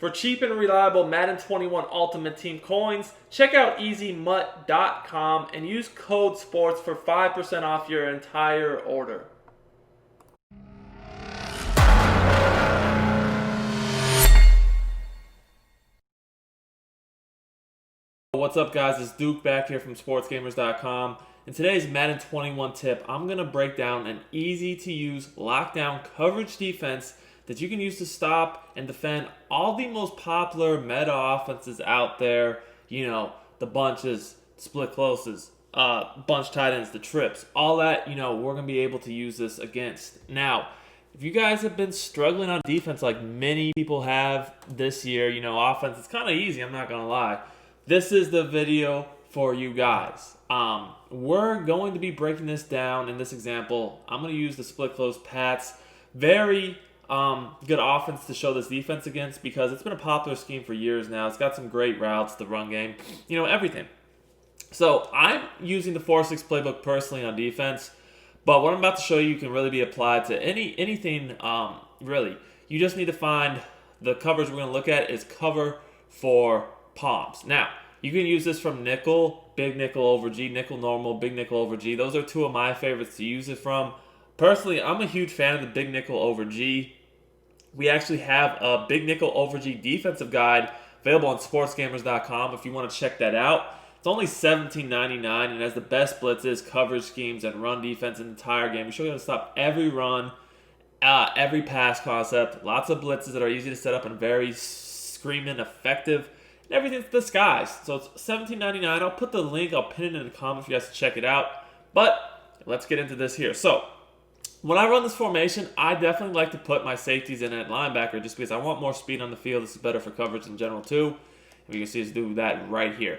For cheap and reliable Madden 21 Ultimate Team coins, check out EasyMut.com and use code SPORTS for 5% off your entire order. What's up, guys? It's Duke back here from SportsGamers.com. In today's Madden 21 tip, I'm going to break down an easy-to-use lockdown coverage defense that you can use to stop and defend all the most popular meta offenses out there. You know, the bunches, split closes, bunch tight ends, the trips, all that, we're going to be able to use this against. Now, if you guys have been struggling on defense like many people have this year, offense, it's kind of easy, I'm not going to lie. This is the video for you guys. We're going to be breaking this down in this example. I'm going to use the split close Pats. Very good offense to show this defense against because it's been a popular scheme for years now. It's got some great routes, the run game, everything. So I'm using the 4-6 playbook personally on defense, but what I'm about to show you can really be applied to anything, really. You just need to find the coverage we're going to look at is cover for palms. Now, you can use this from nickel, big nickel over G, nickel normal, big nickel over G. Those are two of my favorites to use it from. Personally, I'm a huge fan of the big nickel over G. We actually have a big nickel over G defensive guide available on sportsgamers.com if you want to check that out. It's only $17.99 and has the best blitzes, coverage schemes, and run defense in the entire game. We show you how to stop every run, every pass concept, lots of blitzes that are easy to set up and very screaming effective. Everything's disguised. So it's $17.99. I'll put the link, I'll pin it in the comments for you guys to check it out. But let's get into this here. So when I run this formation, I definitely like to put my safeties in at linebacker just because I want more speed on the field. This is better for coverage in general too. And you can see us do that right here.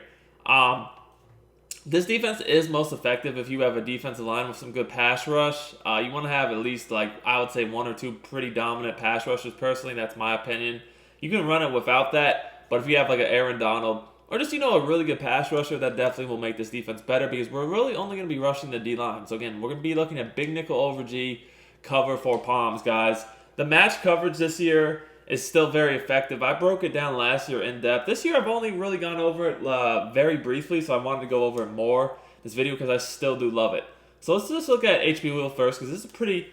This defense is most effective if you have a defensive line with some good pass rush. You want to have at least, I would say, one or two pretty dominant pass rushers. Personally, that's my opinion. You can run it without that. But if you have like an Aaron Donald or just, a really good pass rusher, that definitely will make this defense better because we're really only going to be rushing the D-line. So again, we're going to be looking at big nickel over G, cover for palms, guys. The match coverage this year is still very effective. I broke it down last year in depth. This year I've only really gone over it very briefly, so I wanted to go over it more this video because I still do love it. So let's just look at HB wheel first because this is a pretty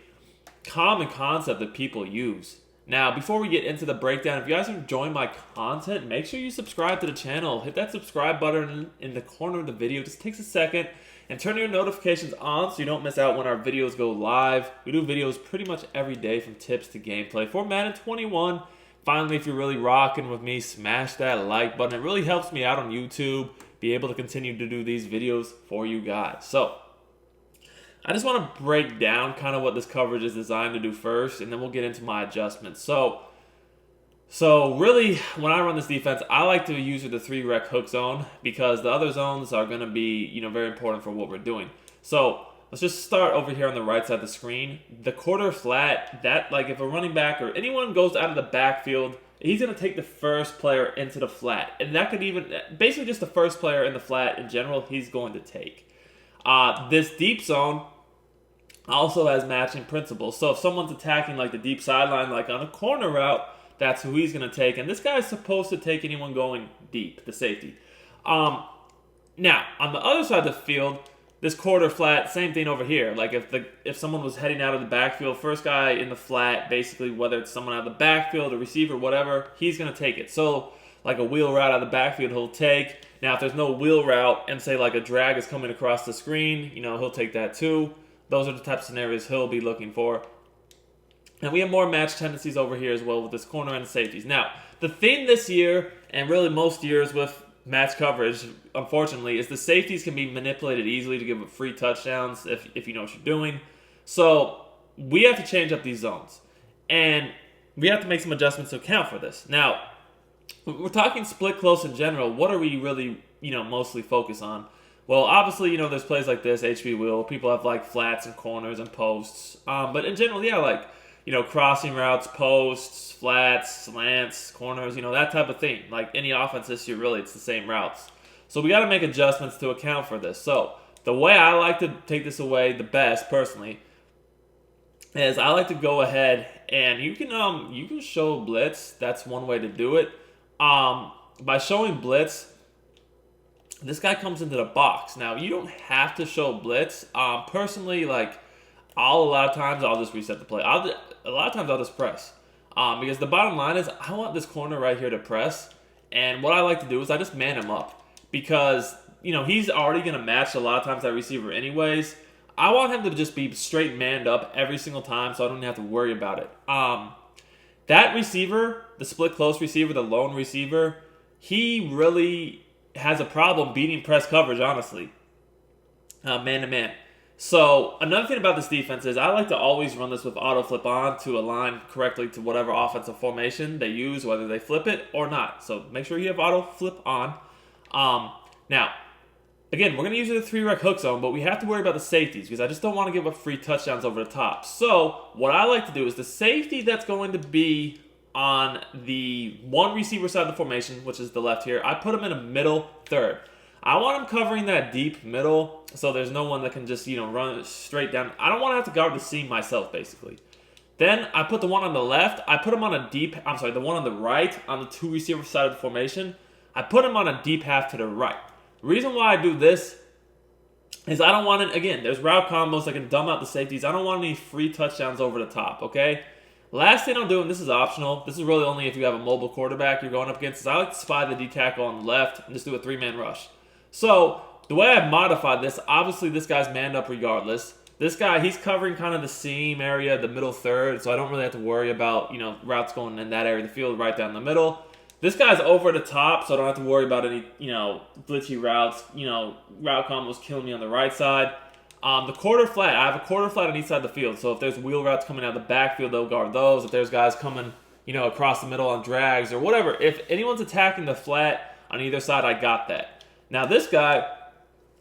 common concept that people use. Now, before we get into the breakdown, if you guys are enjoying my content, make sure you subscribe to the channel. Hit that subscribe button in the corner of the video. It just takes a second. And turn your notifications on so you don't miss out when our videos go live. We do videos pretty much every day from tips to gameplay for Madden 21. Finally, if you're really rocking with me, smash that like button. It really helps me out on YouTube, be able to continue to do these videos for you guys. So I just want to break down kind of what this coverage is designed to do first, and then we'll get into my adjustments. So really, when I run this defense, I like to use the 3-rec hook zone because the other zones are going to be, very important for what we're doing. So let's just start over here on the right side of the screen. The quarter flat, that if a running back or anyone goes out of the backfield, he's going to take the first player into the flat. And that could even, basically just the first player in the flat in general, he's going to take. This deep zone also has matching principles. So if someone's attacking the deep sideline, on a corner route, that's who he's going to take. And this guy's supposed to take anyone going deep, the safety. Now, on the other side of the field, this quarter flat, same thing over here. If someone was heading out of the backfield, first guy in the flat, basically, whether it's someone out of the backfield, a receiver, whatever, he's going to take it. So a wheel route out of the backfield, he'll take. Now, if there's no wheel route and say a drag is coming across the screen, he'll take that too. Those are the type of scenarios he'll be looking for. And we have more match tendencies over here as well with this corner and safeties. Now, the thing this year, and really most years with match coverage, unfortunately, is the safeties can be manipulated easily to give up free touchdowns if you know what you're doing. So we have to change up these zones. And we have to make some adjustments to account for this. Now, we're talking split close in general. What are we really, mostly focused on? Well, obviously, there's plays like this, HB wheel. People have flats and corners and posts. But in general, yeah, crossing routes, posts, flats, slants, corners, that type of thing. Any offense this year, really, it's the same routes. So we got to make adjustments to account for this. So the way I like to take this away the best, personally, is I like to go ahead and you can show blitz. That's one way to do it. By showing blitz, this guy comes into the box. Now you don't have to show blitz. Personally, like a lot of times I'll just reset the play. A lot of times I'll just press. Because the bottom line is I want this corner right here to press. And what I like to do is I just man him up. Because, he's already going to match a lot of times that receiver anyways. I want him to just be straight manned up every single time so I don't have to worry about it. That receiver, the split close receiver, the lone receiver, he really has a problem beating press coverage, honestly. Man to man. So, another thing about this defense is I like to always run this with auto flip on to align correctly to whatever offensive formation they use, whether they flip it or not. So, make sure you have auto flip on. Now, again, we're going to use a 3-rec hook zone, but we have to worry about the safeties because I just don't want to give up free touchdowns over the top. So, what I like to do is the safety that's going to be on the one receiver side of the formation, which is the left here, I put him in a middle third. I want him covering that deep middle so there's no one that can just, run straight down. I don't want to have to guard the seam myself, basically. Then I put the one on the left. I put him on the one on the right on the 2 receiver side of the formation. I put him on a deep half to the right. The reason why I do this is I don't want it, again, there's route combos that can dumb out the safeties. I don't want any free touchdowns over the top, okay? Last thing I'll do, and this is optional, this is really only if you have a mobile quarterback you're going up against, is I like to spy the D tackle on the left and just do a 3-man rush. So, the way I've modified this, obviously this guy's manned up regardless. This guy, he's covering kind of the seam area, the middle third, so I don't really have to worry about, routes going in that area of the field right down the middle. This guy's over the top, so I don't have to worry about any, glitchy routes, route combos killing me on the right side. The quarter flat, I have a quarter flat on each side of the field, so if there's wheel routes coming out of the backfield, they'll guard those. If there's guys coming, across the middle on drags or whatever, if anyone's attacking the flat on either side, I got that. Now this guy,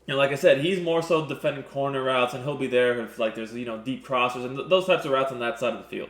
like I said, he's more so defending corner routes, and he'll be there if there's deep crossers and those types of routes on that side of the field.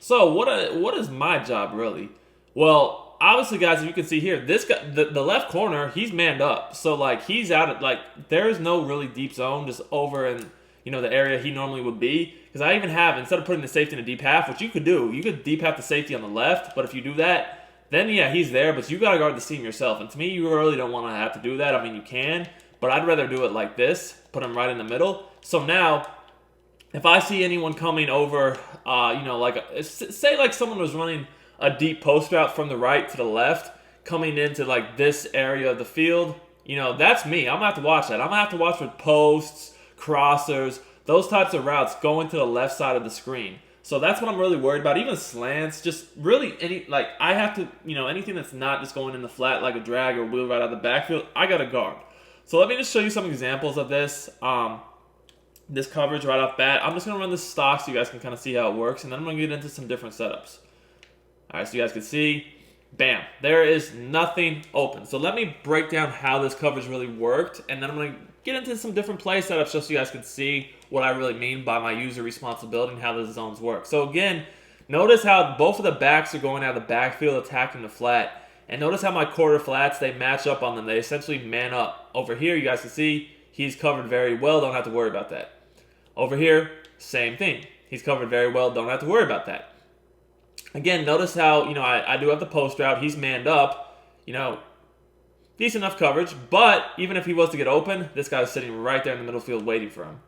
So what is my job really? Well, obviously, guys, if you can see here, this guy, the left corner, he's manned up. So he's out of there's no really deep zone just over in the area he normally would be. Because I even have, instead of putting the safety in a deep half, which you could do, you could deep half the safety on the left. But if you do that, then yeah, he's there, but you got to guard the seam yourself. And to me, you really don't want to have to do that. I mean, you can, but I'd rather do it like this, put him right in the middle. So now, if I see anyone coming over, say someone was running a deep post route from the right to the left, coming into this area of the field, that's me. I'm going to have to watch that. I'm going to have to watch for posts, crossers, those types of routes going to the left side of the screen. So that's what I'm really worried about. Even slants, just really I have to, anything that's not just going in the flat like a drag or wheel right out of the backfield, I got to guard. So let me just show you some examples of this. This coverage right off bat. I'm just going to run this stock so you guys can kind of see how it works, and then I'm going to get into some different setups. All right, so you guys can see, bam, there is nothing open. So let me break down how this coverage really worked, and then I'm going to get into some different play setups just so you guys can see what I really mean by my user responsibility and how the zones work. So again, notice how both of the backs are going out of the backfield attacking the flat. And notice how my quarter flats, they match up on them. They essentially man up. Over here, you guys can see he's covered very well. Don't have to worry about that. Over here, same thing. He's covered very well. Don't have to worry about that. Again, notice how, I do have the post route. He's manned up. Decent enough coverage. But even if he was to get open, this guy's sitting right there in the middle field waiting for him.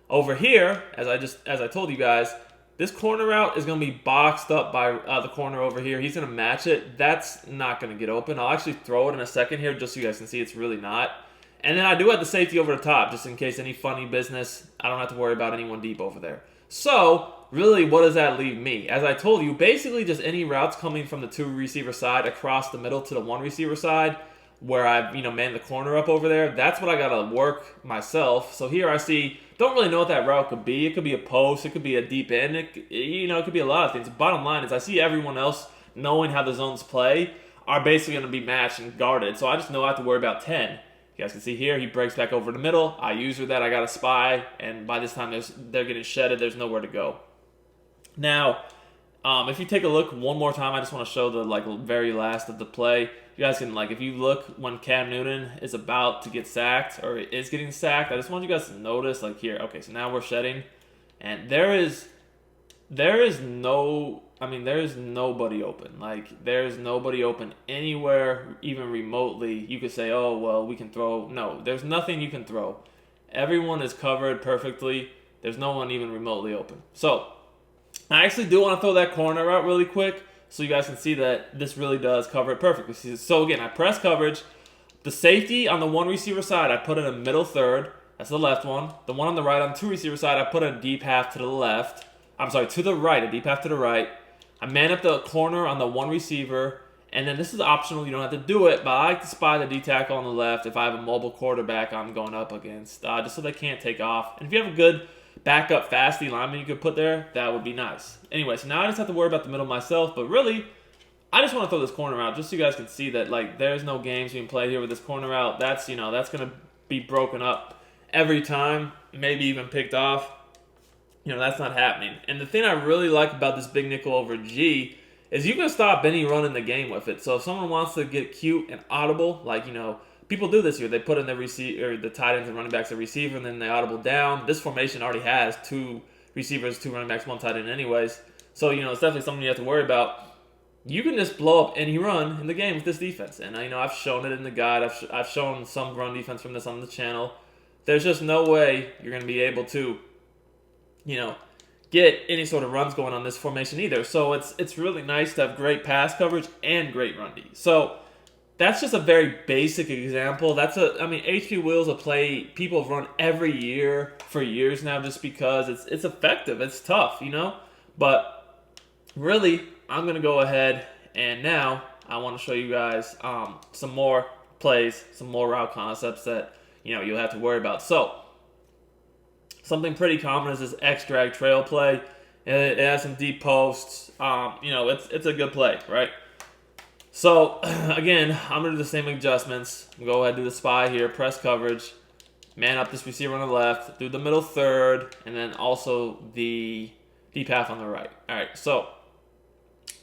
Over here, as I told you guys, this corner route is going to be boxed up by the corner over here. He's going to match it. That's not going to get open. I'll actually throw it in a second here just so you guys can see it's really not. And then I do have the safety over the top just in case any funny business. I don't have to worry about anyone deep over there. So, really, what does that leave me? As I told you, basically just any routes coming from the 2 receiver side across the middle to the 1 receiver side where I've, manned the corner up over there. That's what I got to work myself. So here I see, don't really know what that route could be. It could be a post. It could be a deep end. It could be a lot of things. Bottom line is I see everyone else knowing how the zones play are basically going to be matched and guarded. So I just know I have to worry about 10. You guys can see here, he breaks back over the middle. I user that. I got a spy. And by this time, they're getting shedded. There's nowhere to go. Now, if you take a look one more time, I just want to show the very last of the play. You guys can, if you look when Cam Newton is about to get sacked or is getting sacked, I just want you guys to notice, here, okay, so now we're shedding. And there is there is no, I mean, there is nobody open. Like, there is nobody open anywhere, even remotely. You could say, oh, well, we can throw. No, there's nothing you can throw. Everyone is covered perfectly. There's no one even remotely open. So, I actually do want to throw that corner out really quick so you guys can see that this really does cover it perfectly. So, again, I press coverage. The safety on the one receiver side, I put in a middle third. That's the left one. The one on the right, on the two receiver side, I put a deep half to the left. I'm sorry, to the right, a deep half to the right. I man up the corner on the one receiver. And then this is optional. You don't have to do it. But I like to spy the D tackle on the left if I have a mobile quarterback I'm going up against. Just so they can't take off. And if you have a good backup fast D lineman you could put there, that would be nice. Anyway, so now I just have to worry about the middle myself. But really, I just want to throw this corner out just so you guys can see that, like, there's no games being played here with this corner out. That's, that's going to be broken up every time, maybe even picked off. That's not happening. And the thing I really like about this big nickel over G is you can stop any run in the game with it. So if someone wants to get cute and audible, like, people do this here. They put in the tight ends and running backs a receiver, and then they audible down. This formation already has 2 receivers, 2 running backs, 1 tight end anyways. So, it's definitely something you have to worry about. You can just blow up any run in the game with this defense. And, I've shown it in the guide. I've shown some run defense from this on the channel. There's just no way you're going to be able to, get any sort of runs going on this formation either. So it's really nice to have great pass coverage and great run D. So that's just a very basic example. HP Wheel's a play people have run every year for years now just because it's effective. It's tough, But really, I'm going to go ahead and now I want to show you guys some more plays, some more route concepts that, you'll have to worry about. So something pretty common is this X-drag trail play. It has some deep posts. It's a good play, right? So, again, I'm going to do the same adjustments. Go ahead and do the spy here, press coverage, man up this receiver on the left, do the middle third, and then also the deep half on the right. All right, so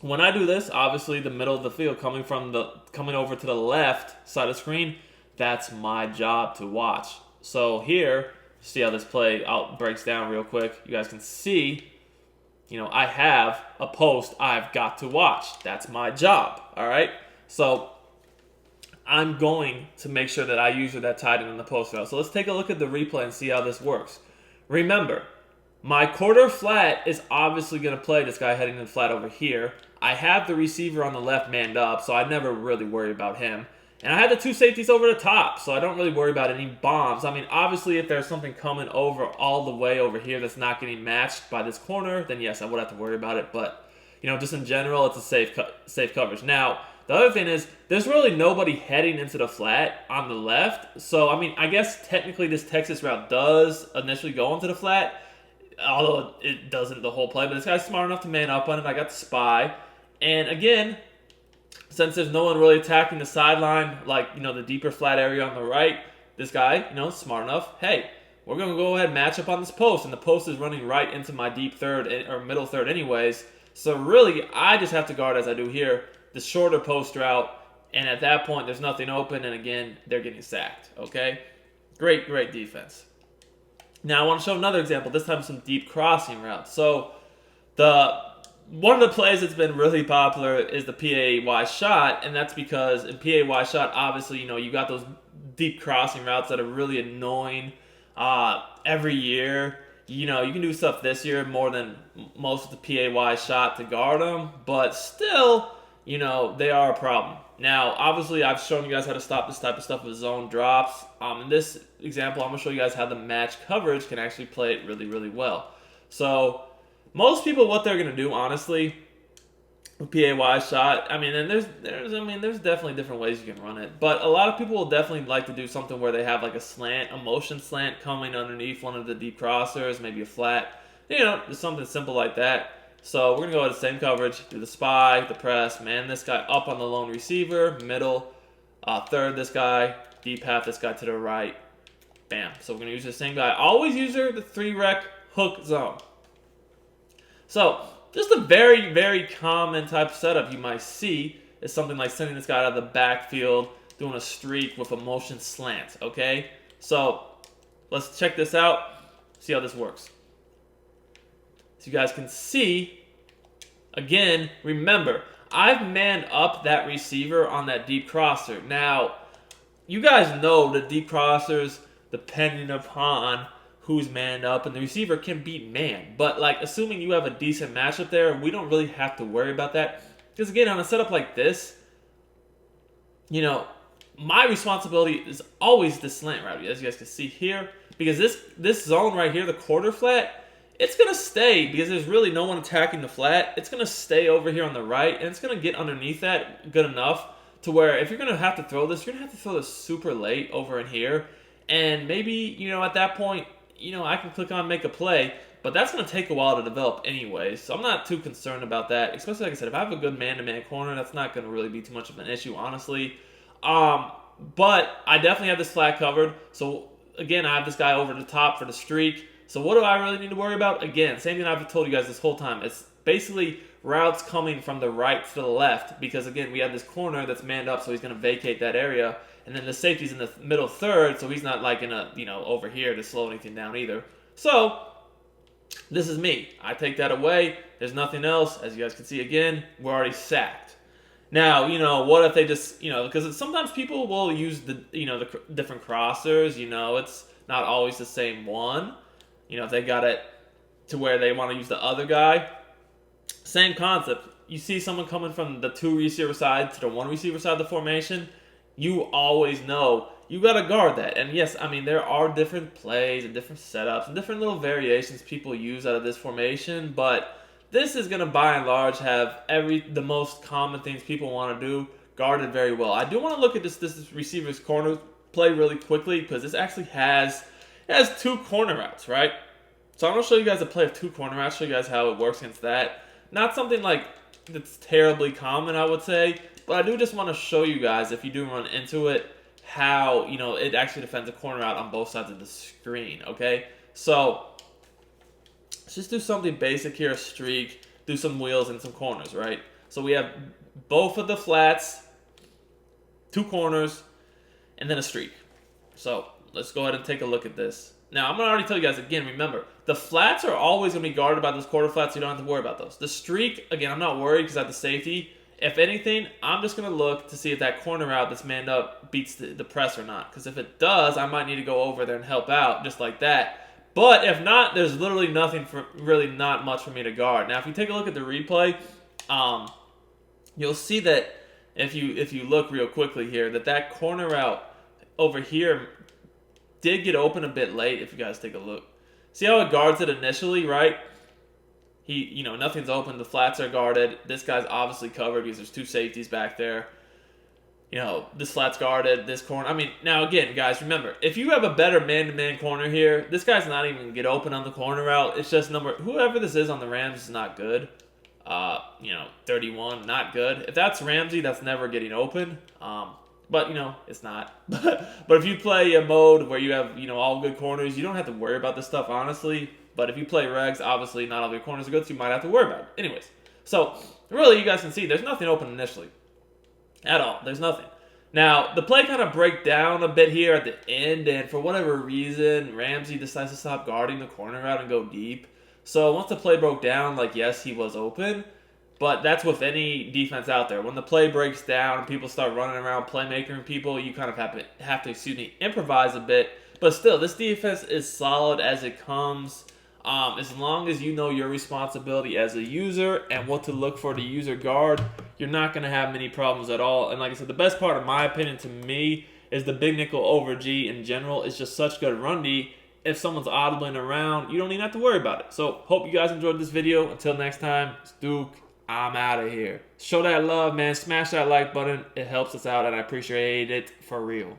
when I do this, obviously the middle of the field coming over to the left side of the screen, that's my job to watch. So here, see how this play breaks down real quick. You guys can see, I have a post I've got to watch. That's my job, all right? So I'm going to make sure that I use that tight end in the post route. So let's take a look at the replay and see how this works. Remember, my quarter flat is obviously going to play this guy heading in the flat over here. I have the receiver on the left manned up, so I never really worry about him. And I have the 2 safeties over the top, so I don't really worry about any bombs. Obviously, if there's something coming over all the way over here that's not getting matched by this corner, then yes, I would have to worry about it. But, just in general, it's a safe coverage. Now, the other thing is, there's really nobody heading into the flat on the left. So, I guess technically this Texas route does initially go into the flat, although it doesn't the whole play. But this guy's smart enough to man up on it. I got the spy. And again, since there's no one really attacking the sideline, like, the deeper flat area on the right, this guy, smart enough, hey, we're going to go ahead and match up on this post, and the post is running right into my deep third, or middle third anyways, so really, I just have to guard, as I do here, the shorter post route, and at that point, there's nothing open, and again, they're getting sacked, okay? Great defense. Now, I want to show another example, this time some deep crossing routes. So, one of the plays that's been really popular is the PAY shot, and that's because in PAY shot, obviously, you got those deep crossing routes that are really annoying every year. You can do stuff this year more than most of the PAY shot to guard them, but still, they are a problem. Now, obviously, I've shown you guys how to stop this type of stuff with zone drops. In this example, I'm going to show you guys how the match coverage can actually play it really, really well. So, most people, what they're gonna do, honestly, with PAY shot, and there's definitely different ways you can run it. But a lot of people will definitely like to do something where they have like a motion slant coming underneath one of the deep crossers, maybe a flat, just something simple like that. So we're gonna go with the same coverage, do the spy, the press, man this guy up on the lone receiver, middle, third this guy, deep half this guy to the right, bam. So we're gonna use the same guy. Always use the 3-rec hook zone. So, just a very, very common type of setup you might see is something like sending this guy out of the backfield, doing a streak with a motion slant, okay? So, let's check this out, see how this works. So you guys can see, again, remember, I've manned up that receiver on that deep crosser. Now, you guys know the deep crossers, depending upon who's manned up, and the receiver can beat man. But, like, assuming you have a decent matchup there, we don't really have to worry about that. Because, again, on a setup like this, you know, my responsibility is always the slant route, as you guys can see here. Because this zone right here, the quarter flat, it's going to stay because there's really no one attacking the flat. It's going to stay over here on the right, and it's going to get underneath that good enough to where if you're going to have to throw this, you're going to have to throw this super late over in here. And maybe, you know, at that point, you know, I can click on make a play, but that's going to take a while to develop anyway. So I'm not too concerned about that, especially, like I said, if I have a good man-to-man corner, that's not going to really be too much of an issue, honestly. But I definitely have this flat covered. So, again, I have this guy over the top for the streak. So what do I really need to worry about? Again, same thing I've told you guys this whole time. It's basically routes coming from the right to the left because, again, we have this corner that's manned up, so he's going to vacate that area. And then the safety's in the middle third, so he's not like in a, you know, over here to slow anything down either. So this is me. I take that away. There's nothing else. As you guys can see, again, we're already sacked. Now, you know, what if they just, you know, because sometimes people will use the, you know, the different crossers. You know, it's not always the same one. You know, if they got it to where they want to use the other guy, same concept. You see someone coming from the 2 receiver side to the 1 receiver side of the formation, you always know you got to guard that. And yes, I mean, there are different plays and different setups and different little variations people use out of this formation, but this is going to, by and large, have the most common things people want to do guarded very well. I do want to look at this receiver's corner play really quickly because this actually has 2 corner routes, right? So I'm going to show you guys a play of 2 corner routes, show you guys how it works against that. Not something like that's terribly common, I would say, but I do just want to show you guys, if you do run into it, how, you know, it actually defends a corner route on both sides of the screen, okay? So let's just do something basic here, a streak, do some wheels and some corners, right? So we have both of the flats, 2 corners, and then a streak. So let's go ahead and take a look at this. Now, I'm going to already tell you guys, again, remember, the flats are always going to be guarded by those quarter flats, so you don't have to worry about those. The streak, again, I'm not worried because I have the safety. If anything, I'm just going to look to see if that corner route that's manned up beats the press or not. Because if it does, I might need to go over there and help out, just like that. But if not, there's literally nothing really not much for me to guard. Now, if you take a look at the replay, you'll see that if you look real quickly here, that corner route over here did get open a bit late. If you guys take a look, see how it guards it initially, right? You know, nothing's open. The flats are guarded. This guy's obviously covered because there's 2 safeties back there. You know, this flat's guarded, this corner. I mean, now again, guys, remember, if you have a better man-to-man corner here, this guy's not even going to get open on the corner route. It's just whoever this is on the Rams is not good. You know, 31, not good. If that's Ramsey, that's never getting open. But, you know, it's not. But if you play a mode where you have, you know, all good corners, you don't have to worry about this stuff, honestly. But if you play regs, obviously not all your corners are good, so you might have to worry about it. Anyways, so really, you guys can see there's nothing open initially. At all. There's nothing. Now, the play kind of break down a bit here at the end, and for whatever reason, Ramsey decides to stop guarding the corner out and go deep. So once the play broke down, like, yes, he was open, but that's with any defense out there. When the play breaks down and people start running around playmaking people, you kind of have to improvise a bit. But still, this defense is solid as it comes. As long as you know your responsibility as a user and what to look for to user guard, you're not going to have many problems at all. And like I said, the best part, in my opinion, to me, is the big nickel over G in general. It's just such good run D. If someone's audibling around, you don't even have to worry about it. So, hope you guys enjoyed this video. Until next time, it's Duke. I'm out of here. Show that love, man. Smash that like button. It helps us out, and I appreciate it for real.